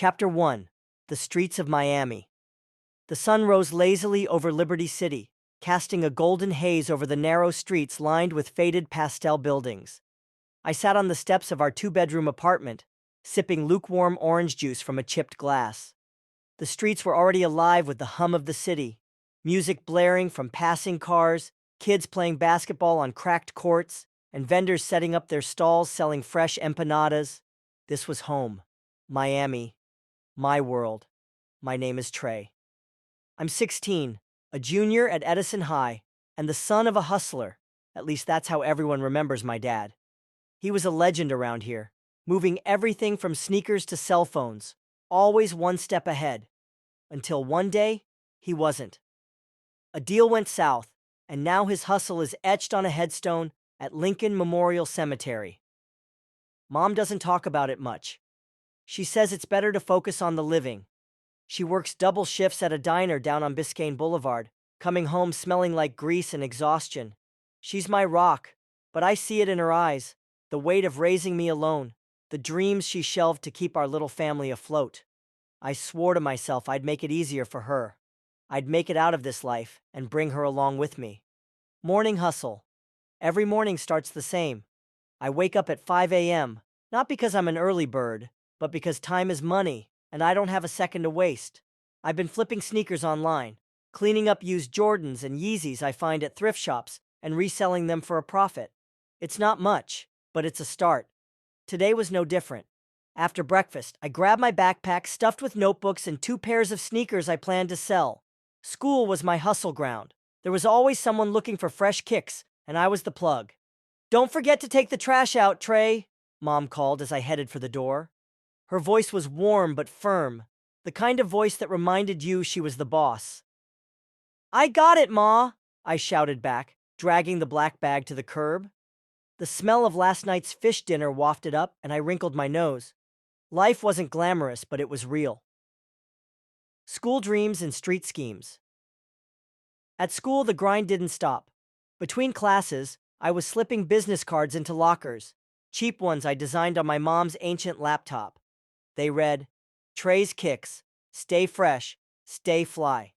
Chapter 1. The Streets of Miami. The sun rose lazily over Liberty City, casting a golden haze over the narrow streets lined with faded pastel buildings. I sat on the steps of our two-bedroom apartment, sipping lukewarm orange juice from a chipped glass. The streets were already alive with the hum of the city, music blaring from passing cars, kids playing basketball on cracked courts, and vendors setting up their stalls selling fresh empanadas. This was home. Miami. My world. My name is Trey. I'm 16, a junior at Edison High, and the son of a hustler. At least that's how everyone remembers my dad. He was a legend around here, moving everything from sneakers to cell phones, always one step ahead. Until one day, he wasn't. A deal went south, and now his hustle is etched on a headstone at Lincoln Memorial Cemetery. Mom doesn't talk about it much. She says it's better to focus on the living. She works double shifts at a diner down on Biscayne Boulevard, coming home smelling like grease and exhaustion. She's my rock, but I see it in her eyes, the weight of raising me alone, the dreams she shelved to keep our little family afloat. I swore to myself I'd make it easier for her. I'd make it out of this life and bring her along with me. Morning hustle. Every morning starts the same. I wake up at 5 a.m., not because I'm an early bird, but because time is money, and I don't have a second to waste. I've been flipping sneakers online, cleaning up used Jordans and Yeezys I find at thrift shops and reselling them for a profit. It's not much, but it's a start. Today was no different. After breakfast, I grabbed my backpack stuffed with notebooks and 2 pairs of sneakers I planned to sell. School was my hustle ground. There was always someone looking for fresh kicks, and I was the plug. "Don't forget to take the trash out, Trey," Mom called as I headed for the door. Her voice was warm but firm, the kind of voice that reminded you she was the boss. "I got it, Ma," I shouted back, dragging the black bag to the curb. The smell of last night's fish dinner wafted up, and I wrinkled my nose. Life wasn't glamorous, but it was real. School dreams and street schemes. At school, the grind didn't stop. Between classes, I was slipping business cards into lockers, cheap ones I designed on my mom's ancient laptop. They read, "Trey's Kicks, stay fresh, stay fly."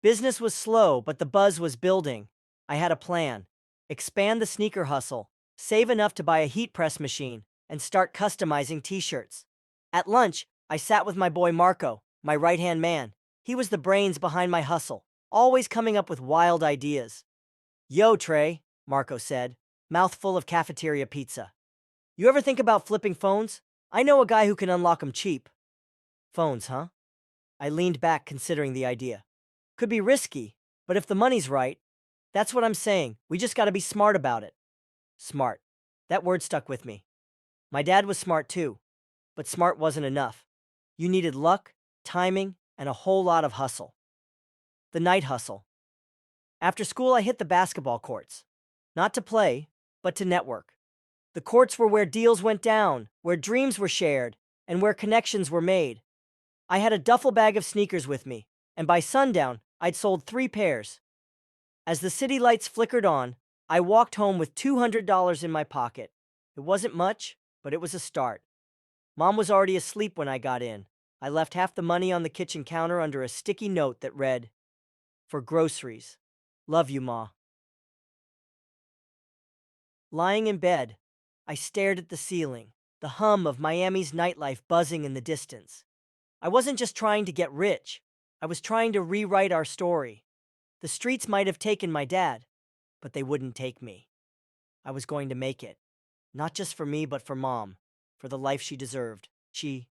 Business was slow, but the buzz was building. I had a plan. Expand the sneaker hustle, save enough to buy a heat press machine, and start customizing t-shirts. At lunch, I sat with my boy Marco, my right-hand man. He was the brains behind my hustle, always coming up with wild ideas. "Yo, Trey," Marco said, mouth full of cafeteria pizza. "You ever think about flipping phones? I know a guy who can unlock 'em cheap." "Phones, huh?" I leaned back considering the idea. "Could be risky, but if the money's right." "That's what I'm saying. We just gotta be smart about it." Smart. That word stuck with me. My dad was smart too, but smart wasn't enough. You needed luck, timing, and a whole lot of hustle. The night hustle. After school, I hit the basketball courts. Not to play, but to network. The courts were where deals went down, where dreams were shared, and where connections were made. I had a duffel bag of sneakers with me, and by sundown, I'd sold 3 pairs. As the city lights flickered on, I walked home with $200 in my pocket. It wasn't much, but it was a start. Mom was already asleep when I got in. I left half the money on the kitchen counter under a sticky note that read, "For groceries. Love you, Ma." Lying in bed, I stared at the ceiling, the hum of Miami's nightlife buzzing in the distance. I wasn't just trying to get rich. I was trying to rewrite our story. The streets might have taken my dad, but they wouldn't take me. I was going to make it. Not just for me, but for Mom, for the life she deserved. She